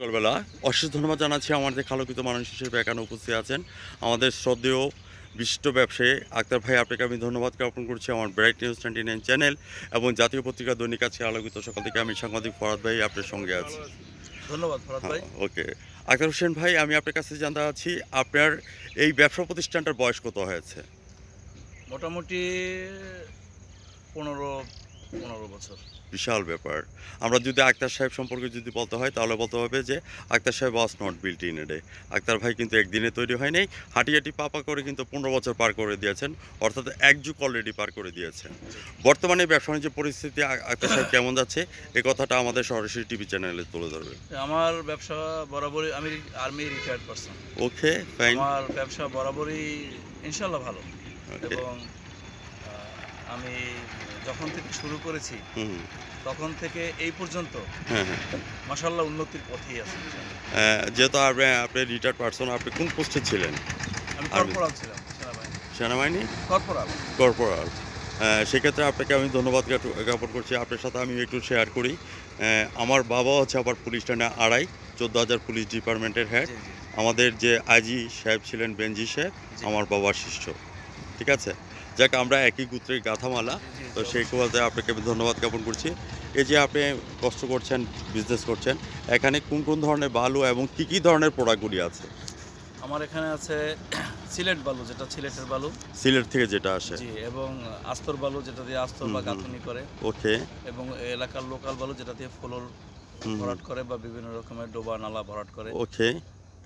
সকালবেলা অশেষ ধন্যবাদ জানাচ্ছি আমাদের আলোকিত মানুষ হিসেবে এখানে উপস্থিত আছেন আমাদের শ্রদ্ধেয় বিশিষ্ট ব্যবসায়ী আক্তার ভাই। আপনাকে আমি ধন্যবাদ জ্ঞাপন করছি আমার ব্রাইট নিউজ 29 চ্যানেল এবং জাতীয় পত্রিকা দৈনিক আছে আলোকিত। সকাল থেকে আমি সাংবাদিক ফরহাদ ভাই আপনার সঙ্গে আছি। ধন্যবাদ ফরহাদ ভাই। ওকে আক্তার হোসেন ভাই, আমি আপনার কাছে জানতে চাচ্ছি আপনার এই ব্যবসা প্রতিষ্ঠানটার বয়স কত হয়েছে? মোটামুটি ১৫ বছর। বিশাল ব্যাপার। আমরা যদি আক্তার সাহেব সম্পর্কে যদি বলতে হয় তাহলে বলতে হবে যে আক্তার সাহেব was not built in a day. Akhtar ভাই কিন্তু একদিনে তৈরি হয় নাই, হাঁটি হাঁটি পাপা করে কিন্তু 15 বছর পার করে দিয়েছেন, অর্থাৎ এক যুগ অলরেডি পার করে দিয়েছেন। বর্তমানে ব্যবসা বাণিজ্য পরিস্থিতি আক্তার সাহেব কেমন যাচ্ছে এই কথাটা আমাদের সরাসরি টিভি চ্যানেলে তুলে ধরবে। আমার ব্যবসা বরাবরই, আমি army retired person. Okay fine. আমার ব্যবসা বরাবরই ইনশাল্লাহ ভালো। ওকে। এবং আমি যখন থেকে শুরু করেছি হুম। তখন থেকে এই পর্যন্ত হ্যাঁ হ্যাঁ। মাশাআল্লাহ উন্নতির পথেই আছি। যেহেতু আপনি রিটায়ার্ড পারসন, আপনি কোন পোস্টে ছিলেন? আমি কর্পোরাল ছিলাম, সেনাবাহিনী। সেনাবাহিনী কর্পোরাল। কর্পোরাল। সেক্ষেত্রে আপনাকে আমি ধন্যবাদ জ্ঞাপন করছি। আপনার সাথে আমি একটু শেয়ার করি। আমার বাবা হচ্ছে আবার পুলিশ থানা আড়াই 14,000 পুলিশ ডিপার্টমেন্টের হেড। জি জি আমাদের যে আইজি সাহেব ছিলেন বেনজি সাহেব জি। আমার বাবার শিষ্য। ঠিক আছে, যাক আমরা একই গোত্রের গাথামালা। জি, তো জি, সেই কথাতে আপনাকে আমি ধন্যবাদ জ্ঞাপন করছি। এই যে আপনি কষ্ট করছেন, বিজনেস করছেন, এখানে কোন কোন ধরনের বালু এবং কী কী ধরনের প্রোডাক্টগুলি আছে? আমার এখানে আছে সিলেট বালু, যেটা সিলেটের বালু। সিলেট থেকে যেটা আসে। জি, এবং আস্তর বালু, যেটা দিয়ে আস্তর বা গাঁথুনি করে। ওকে। এবং এলাকার লোকাল বালু, যেটা দিয়ে ফ্লোর ভরাট করে বা বিভিন্ন রকমের ডোবা নালা ভরাট করে। ওকে।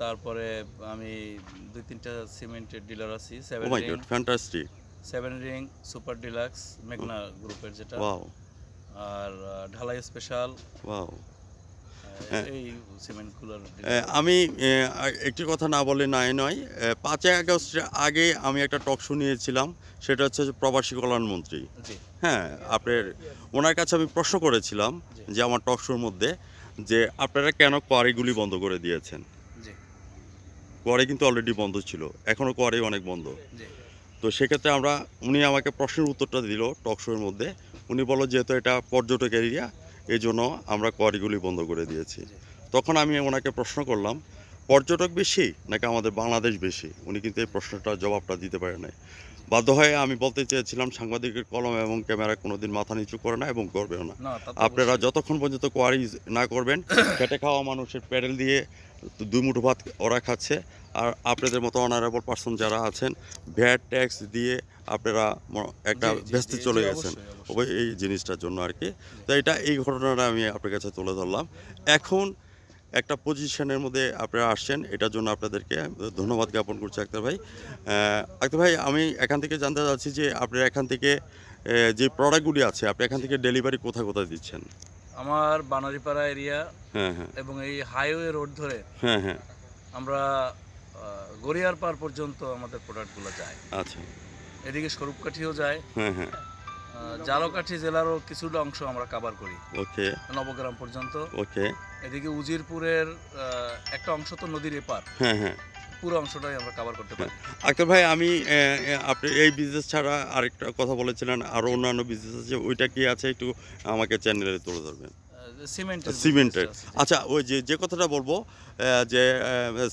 তারপরে আমি 2-3টা সিমেন্টের ডিলার আছি। Oh my god, fantastic. 7 ring, super deluxe, মেঘনা গ্রুপের যেটা। ওয়াও। আর ঢালাই স্পেশাল, ওয়াও। এই সিমেন্টগুলোর আমি একটি কথা না বলে নাই নয়। 5ই আগস্টের আগে আমি একটা টক শো নিয়েছিলাম, সেটা হচ্ছে যে প্রবাসী কল্যাণ মন্ত্রী। জি হ্যাঁ, আপনার ওনার কাছে আমি প্রশ্ন করেছিলাম জি যে আমার টক শোর মধ্যে যে আপনারা কেন কোয়ারিগুলি বন্ধ করে দিয়েছেন? জি কোয়ারি কিন্তু অলরেডি বন্ধ ছিল, এখনও কোয়ারি অনেক বন্ধ। জি তো সেক্ষেত্রে উনি আমাকে প্রশ্নের উত্তরটা দিল টক শোর মধ্যে। উনি বলল যেহেতু এটা পর্যটক এরিয়া, এই জন্য আমরা কোয়ারিগুলি বন্ধ করে দিয়েছি। জি। তখন আমি ওনাকে প্রশ্ন করলাম, পর্যটক বেশি নাকি আমাদের বাংলাদেশ বেশি? উনি কিন্তু এই প্রশ্নটার জবাবটা দিতে পারে নাই। বাধ্য হয়ে আমি বলতে চেয়েছিলাম, সাংবাদিকের কলম এবং ক্যামেরা কোনোদিন মাথা নিচু করে না এবং করবেও না। না, তা তো আপনারা অবশ্যই। যতক্ষণ পর্যন্ত কোয়ারি না করবেন, খেটে খাওয়া মানুষের প্যাডেল দিয়ে 2 মুঠো ভাত ওরা খাচ্ছে। আর আপনাদের মতো অনারেবল পারসন যারা আছেন, ভ্যাট ট্যাক্স দিয়ে আপনারা একটা জি জি ভেস্তে জি জি, চলে গেছেন অবশ্যই অবশ্যই। এই জিনিসটার জন্য আর কি। জি তো এই ঘটনাটা আমি আপনার কাছে তুলে ধরলাম। এখন একটা পজিশনের মধ্যে আপনারা আসছেন, এটার জন্য আপনাদেরকে ধন্যবাদ জ্ঞাপন করছি আক্তার ভাই। আক্তার ভাই, আমি এখান থেকে জানতে চাচ্ছি যে আপনার এখান থেকে যে প্রোডাক্টগুলি আছে, আপনি এখান থেকে ডেলিভারি কোথায় কোথায় দিচ্ছেন? আমার বানারীপাড়া এরিয়া হ্যাঁ হ্যাঁ। এবং এই হাইওয়ে রোড ধরে হ্যাঁ হ্যাঁ। আমরা গড়িয়ার পার পর্যন্ত আমাদের প্রোডাক্টগুলো যায়। আচ্ছা। এদিকে স্বরূপকাঠিও যায়। হ্যাঁ হ্যাঁ। জালকাঠি জেলারও কিছুটা অংশ আমরা কাভার করি, ওকে। নবগ্রাম পর্যন্ত। ওকে। এদিকে উজিরপুরের একটা অংশ তো নদীর এপার, হ্যাঁ হ্যাঁ। পুরো অংশটাই আমরা কাভার করতে হ্যাঁ। পারি। আক্তার ভাই, আমি আপনি এই বিজনেস ছাড়া আরেকটা কথা বলেছিলেন, আরও অন্যান্য বিজনেস আছে, ওইটা কি আছে একটু আমাকে চ্যানেলে তুলে ধরবেন? সিমেন্টের সিমেন্টের। business টা আছে, জি। আচ্ছা, ওই যে কথাটা বলবো, যে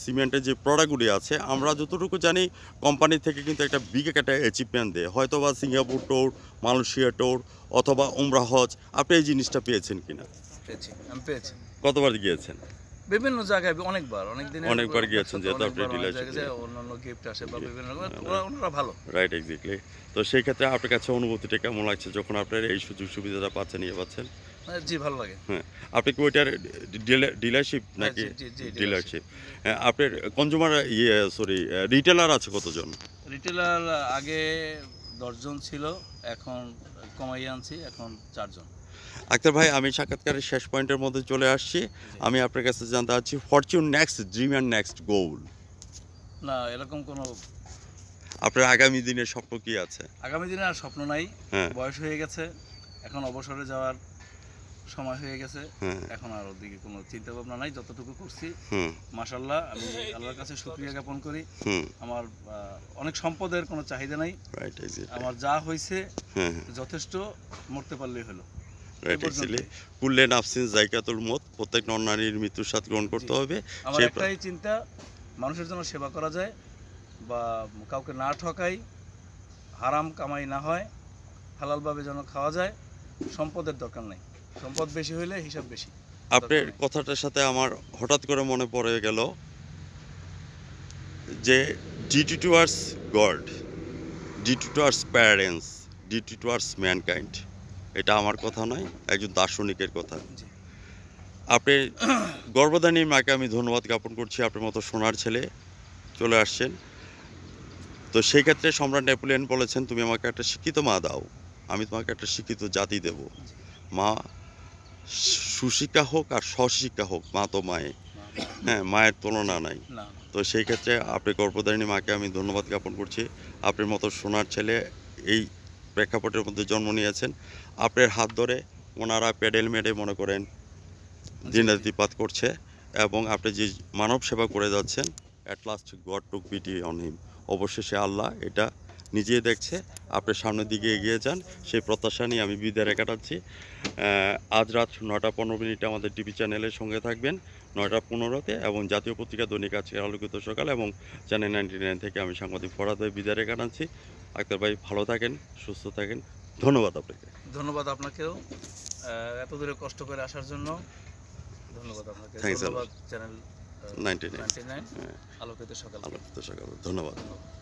সিমেন্টের যে প্রোডাক্টগুলি আছে, আমরা যতটুকু জানি কোম্পানি থেকে কিন্তু একটা বিগ একটা অ্যাচিভমেন্ট দেয়, হয়তো বা সিঙ্গাপুর ট্যুর, মালয়েশিয়া ট্যুর অথবা উমরা হজ। আপনি এই জিনিসটা পেয়েছেন কিনা? আমি পেয়েছি। কতবার গিয়েছেন? বিভিন্ন জায়গায় অনেকবার, অনেক দিনের অনেকবার গিয়েছেন, ব্যস্ততা, যেহেতু আপনি অনেকবার অনেক ডিলারশিপ। জায়গায় যায়, অন্যান্য গিফট আসে বা বিভিন্ন রকমের, ওনারা ভালো। Right, exactly. তো সেই ক্ষেত্রে আপনার কাছে অনুভূতিটা কেমন লাগছে যখন আপনার এই সুযোগ সুবিধাটা পাচ্ছেন? জি, ভালো লাগে। হ্যাঁ, আপনি কি ওইটার ডিলারশিপ হ্যাঁ, নাকি? জি জি জি, ডিলারশিপ। আপনার কনজিউমার রিটেলার আছে কতজন? রিটেলার আগে 10 জন ছিল, এখন কমাইয়ে আনছি, এখন 4 জন। আক্তার ভাই, আমি সাক্ষাৎকারের শেষ পয়েন্টের মধ্যে চলে আসছি। জি। আমি আপনার কাছে জানতে চাচ্ছি, Fortune next dream and next গোল। না, এরকম কোনো আপনার আগামী দিনের স্বপ্ন কি আছে? আগামী দিনে আর স্বপ্ন নাই। হ্যাঁ বয়স হয়ে গেছে, এখন অবসরে যাওয়ার সময় হয়ে গেছে। হ্যাঁ। এখন আর ওদিকে কোনো চিন্তা ভাবনা নাই। যতটুকু করছি হুম মাশাআল্লাহ, আমি আল্লাহর কাছে শুকরিয়া জ্ঞাপন করি। হুম। আমার অনেক সম্পদের কোনো চাহিদা নাই। Right, exactly. আমার যা হয়েছে হ্যাঁ হ্যাঁ। যথেষ্ট, মরতে পারলেই হলো। রাইট, এই পর্যন্তই। অ্যাকচুয়ালি কুল্লে নাফসিন জায়কাতুল মত, প্রত্যেক নর নারীর মৃত্যুর স্বাদ গ্রহণ করতে জি। হবে। আমার সেই একটাই চিন্তা, মানুষের জন্য সেবা করা যায়, বা কাউকে না ঠকাই, হারাম কামাই না হয়, হালালভাবে যেন খাওয়া যায়। সম্পদের দরকার নেই, সম্পদ বেশি হইলে হিসাব বেশি। আপনার দরকার নেই। কথাটার সাথে আমার হঠাৎ করে মনে পড়ে গেল যে duty towards god, duty towards parents, duty towards mankind, এটা আমার কথা নয়, একজন দার্শনিকের কথা। জি। আপনি গর্ভধারণী মাকে আমি ধন্যবাদ জ্ঞাপন করছি, আপনার মতো সোনার ছেলে চলে আসছেন। তো সেই ক্ষেত্রে সম্রাট নেপোলিয়ন বলেছেন, তুমি আমাকে একটা শিক্ষিত মা দাও, আমি তোমাকে একটা শিক্ষিত জাতি দেব। জি। মা সুশিক্ষা হোক আর স্বশিক্ষা হোক, মা তো মায়ে, না, হ্যাঁ, মায়ের তুলনা নাই। না, তো সেই ক্ষেত্রে আপনি গর্ভধারিণী মাকে আমি ধন্যবাদ জ্ঞাপন করছি। আপনার মতো সোনার ছেলে এই প্রেক্ষাপটের মধ্যে জন্ম নিয়েছেন। আপনার হাত ধরে ওনারা প্যাডেল মেডে মনে করেন দিনাতিপাত করছে, এবং আপনি যে মানব সেবা করে যাচ্ছেন, অ্যাট লাস্ট গড টুক বিটি অন হিম, অবশেষে আল্লাহ এটা নিজেই দেখছে। আপনি সামনের দিকে এগিয়ে যান, সেই প্রত্যাশা নিয়ে আমি বিদায় কাটাচ্ছি। আজ রাত 9টা 15 আমাদের টিভি চ্যানেলের সঙ্গে থাকবেন 9টা 15-তে, এবং জাতীয় পত্রিকা দৈনিক আজকের আলোকিত সকাল এবং চ্যানেল 99 থেকে আমি সাংবাদিক ফরহাদ ভাই বিদায় কাটাচ্ছি। আক্তার ভাই ভালো থাকেন, সুস্থ থাকেন, ধন্যবাদ আপনাকে। ধন্যবাদ আপনাকেও, এত দূরে কষ্ট করে আসার জন্য ধন্যবাদ আপনাকে। Thanks a lot. ধন্যবাদ চ্যানেল 99 99 হ্যাঁ, আলোকিত সকাল। আলোকিত সকাল, ধন্যবাদ। ধন্যবাদ।